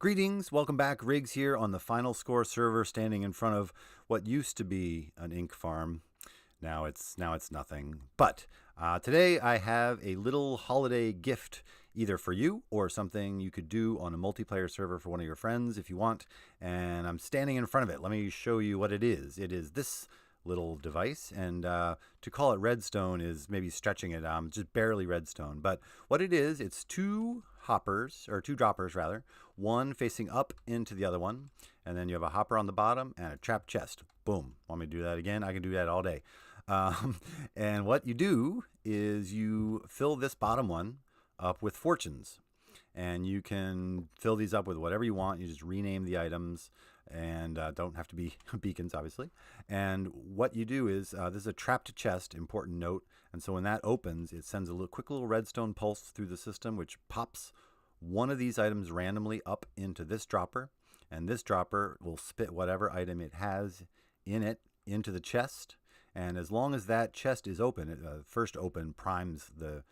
Greetings, welcome back. Riggs here on the Final Score server, standing in front of what used to be an ink farm. Now it's nothing. But today I have a little holiday gift, either for you or something you could do on a multiplayer server for one of your friends if you want. And I'm standing in front of it. Let me show you what it is. It is this little device, and to call it redstone is maybe stretching it, just barely redstone. But what it is, it's two droppers rather, one facing up into the other one, and then you have a hopper on the bottom and a trap chest. Boom. Want me to do that again? I can do that all day. And what you do is you fill this bottom one up with fortunes, and you can fill these up with whatever you want. You just rename the items, and don't have to be beacons, obviously. And what you do is, this is a trapped chest, important note, and so when that opens, it sends a quick little redstone pulse through the system, which pops one of these items randomly up into this dropper, and this dropper will spit whatever item it has in it into the chest. And as long as that chest is open, first open primes the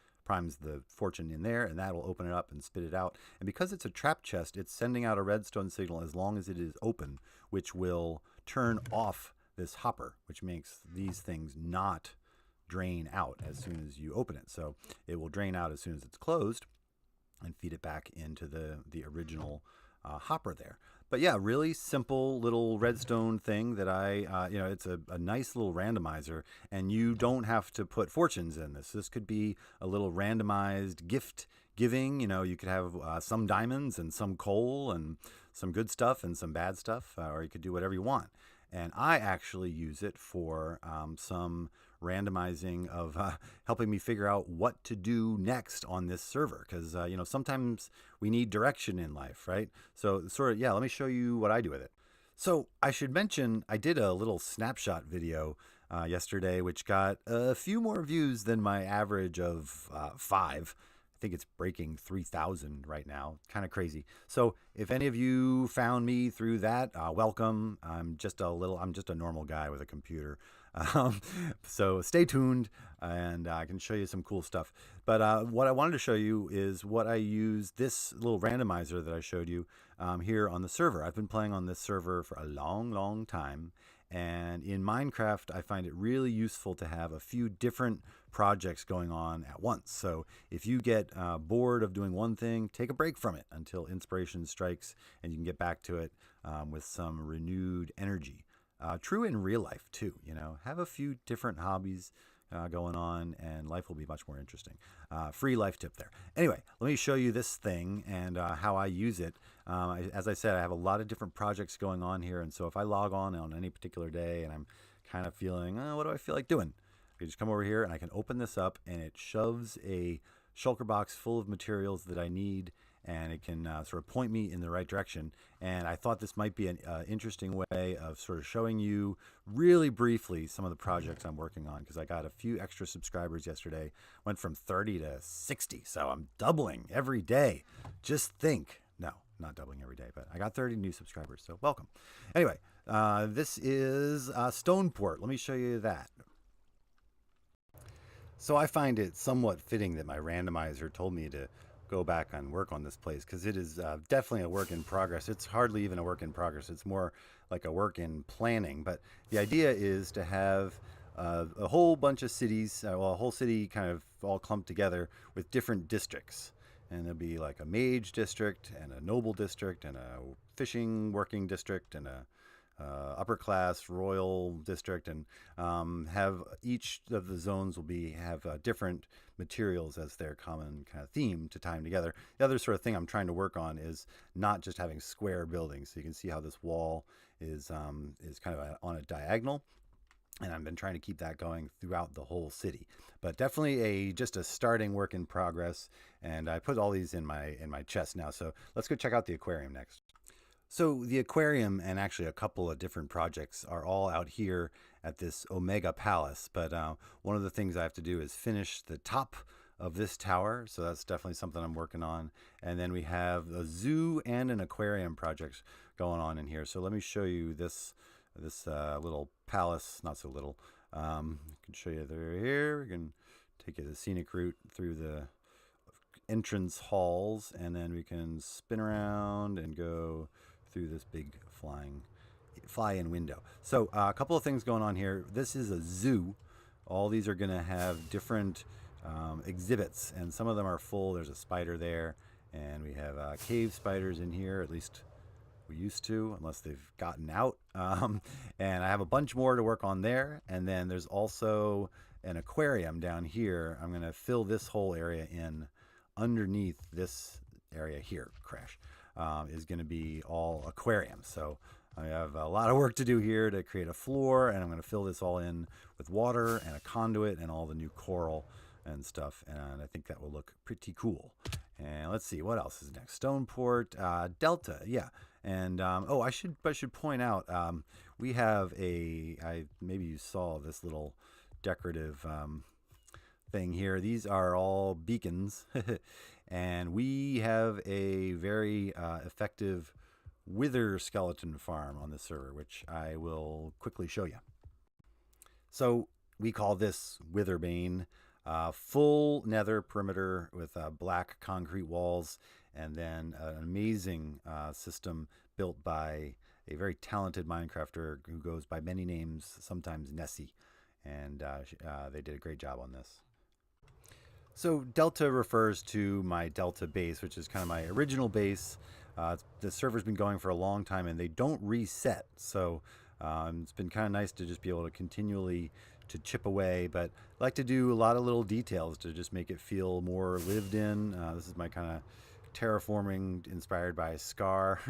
fortune in there, and that will open it up and spit it out. And because it's a trap chest, it's sending out a redstone signal as long as it is open, which will turn off this hopper, which makes these things not drain out as soon as you open it. So it will drain out as soon as it's closed and feed it back into the original hopper there. But yeah, really simple little redstone thing that it's a nice little randomizer, and you don't have to put fortunes in this. This could be a little randomized gift giving. You could have some diamonds and some coal and some good stuff and some bad stuff, or you could do whatever you want. And I actually use it for some randomizing of helping me figure out what to do next on this server, because sometimes we need direction in life, right? So let me show you what I do with it. So I should mention I did a little snapshot video yesterday, which got a few more views than my average of 5. I think it's breaking 3,000 right now. Kind of crazy. So if any of you found me through that, welcome. I'm just a normal guy with a computer. So stay tuned, and I can show you some cool stuff. But what I wanted to show you is what I use, this little randomizer that I showed you here on the server. I've been playing on this server for a long time. And in Minecraft, I find it really useful to have a few different projects going on at once. So if you get bored of doing one thing, take a break from it until inspiration strikes and you can get back to it with some renewed energy. True in real life too, have a few different hobbies going on, and life will be much more interesting. Free life tip there. Anyway, let me show you this thing and how I use it. As I said, I have a lot of different projects going on here, and so if I log on any particular day and I'm kind of feeling, what do I feel like doing? I just come over here and I can open this up, and it shoves a shulker box full of materials that I need, and it can sort of point me in the right direction. And I thought this might be an interesting way of sort of showing you really briefly some of the projects I'm working on, because I got a few extra subscribers yesterday. Went from 30 to 60, so I'm doubling every day. Just think. No, not doubling every day, but I got 30 new subscribers, so welcome. Anyway, this is Stoneport. Let me show you that. So I find it somewhat fitting that my randomizer told me to go back and work on this place, because it is definitely a work in progress. It's hardly even a work in progress. It's more like a work in planning. But the idea is to have a whole bunch of cities, a whole city kind of all clumped together with different districts. And there'll be like a mage district and a noble district and a fishing working district and a upper class royal district, and have each of the zones will have different materials as their common kind of theme to tie them together. The other sort of thing I'm trying to work on is not just having square buildings. So you can see how this wall is kind of on a diagonal, and I've been trying to keep that going throughout the whole city. But definitely just a starting work in progress, and I put all these in my chest now. So let's go check out the aquarium next. So the aquarium and actually a couple of different projects are all out here at this Omega Palace. But one of the things I have to do is finish the top of this tower. So that's definitely something I'm working on. And then we have a zoo and an aquarium project going on in here. So let me show you this little palace, not so little. I can show you through here. We can take you the scenic route through the entrance halls, and then we can spin around and go through this big fly-in window. So a couple of things going on here. This is a zoo. All these are going to have different exhibits, and some of them are full. There's a spider there, and we have cave spiders in here, at least we used to, unless they've gotten out. And I have a bunch more to work on there. And then there's also an aquarium down here. I'm going to fill this whole area in. Underneath this area here, Crash, is going to be all aquarium. So I have a lot of work to do here to create a floor, and I'm going to fill this all in with water and a conduit and all the new coral and stuff. And I think that will look pretty cool. And let's see, what else is next? Stoneport, Delta, yeah. And oh, I should point out, we have maybe you saw this little decorative thing here. These are all beacons, and we have a very effective wither skeleton farm on this server, which I will quickly show you. So we call this Witherbane. Full nether perimeter with black concrete walls, and then an amazing system built by a very talented Minecrafter who goes by many names, sometimes Nessie, and they did a great job on this. So Delta refers to my Delta base, which is kind of my original base. The server's been going for a long time, and they don't reset, so it's been kind of nice to just be able to continually to chip away, but I like to do a lot of little details to just make it feel more lived in. This is my kind of terraforming inspired by Scar,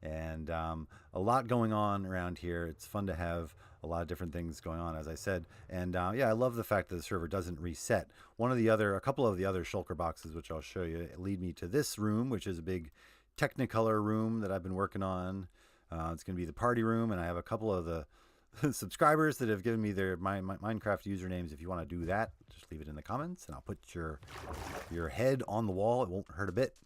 and a lot going on around here. It's fun to have a lot of different things going on, as I said, and yeah, I love the fact that the server doesn't reset. A couple of the other shulker boxes, which I'll show you, lead me to this room, which is a big Technicolor room that I've been working on. It's going to be the party room, and I have a couple of the subscribers that have given me their Minecraft usernames. If you want to do that, just leave it in the comments, and I'll put your head on the wall. It won't hurt a bit.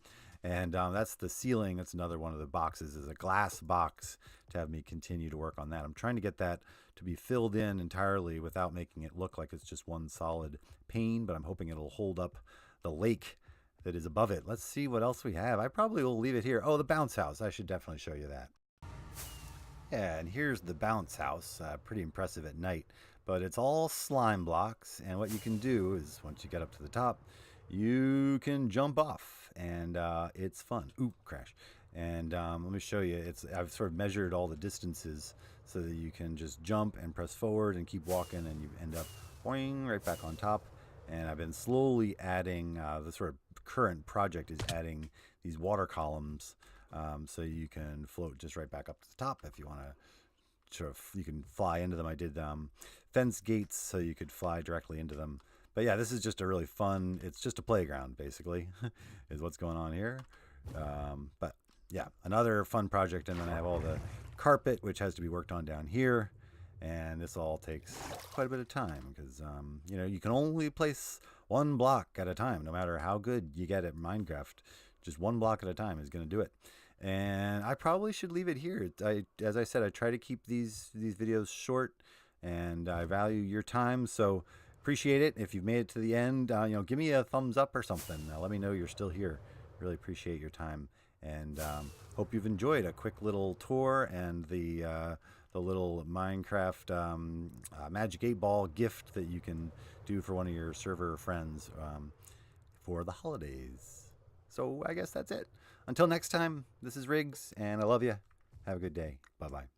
And that's the ceiling. That's another one of the boxes, is a glass box to have me continue to work on that. I'm trying to get that to be filled in entirely without making it look like it's just one solid pane, but I'm hoping it'll hold up the lake that is above it. Let's see what else we have. I probably will leave it here. Oh, the bounce house. I should definitely show you that. Yeah, and here's the bounce house. Pretty impressive at night, but it's all slime blocks, and what you can do is once you get up to the top, you can jump off, and it's fun. Ooh, crash. And let me show you. I've sort of measured all the distances so that you can just jump and press forward and keep walking, and you end up boing right back on top. And I've been slowly adding, the sort of current project is adding these water columns, so you can float just right back up to the top if you want to. Sort of, you can fly into them. I did fence gates so you could fly directly into them. But yeah, this is just a really fun. It's just a playground, basically, is what's going on here. But yeah, another fun project, and then I have all the carpet, which has to be worked on down here. And this all takes quite a bit of time because, you know, you can only place one block at a time, no matter how good you get at Minecraft. Just one block at a time is going to do it. And I probably should leave it here. As I said, I try to keep these videos short, and I value your time. So appreciate it. If you've made it to the end, you know, give me a thumbs up or something. Let me know you're still here. Really appreciate your time, and hope you've enjoyed a quick little tour and the little Minecraft Magic 8-Ball gift that you can do for one of your server friends for the holidays. So I guess that's it. Until next time, this is Riggs, and I love you. Have a good day. Bye-bye.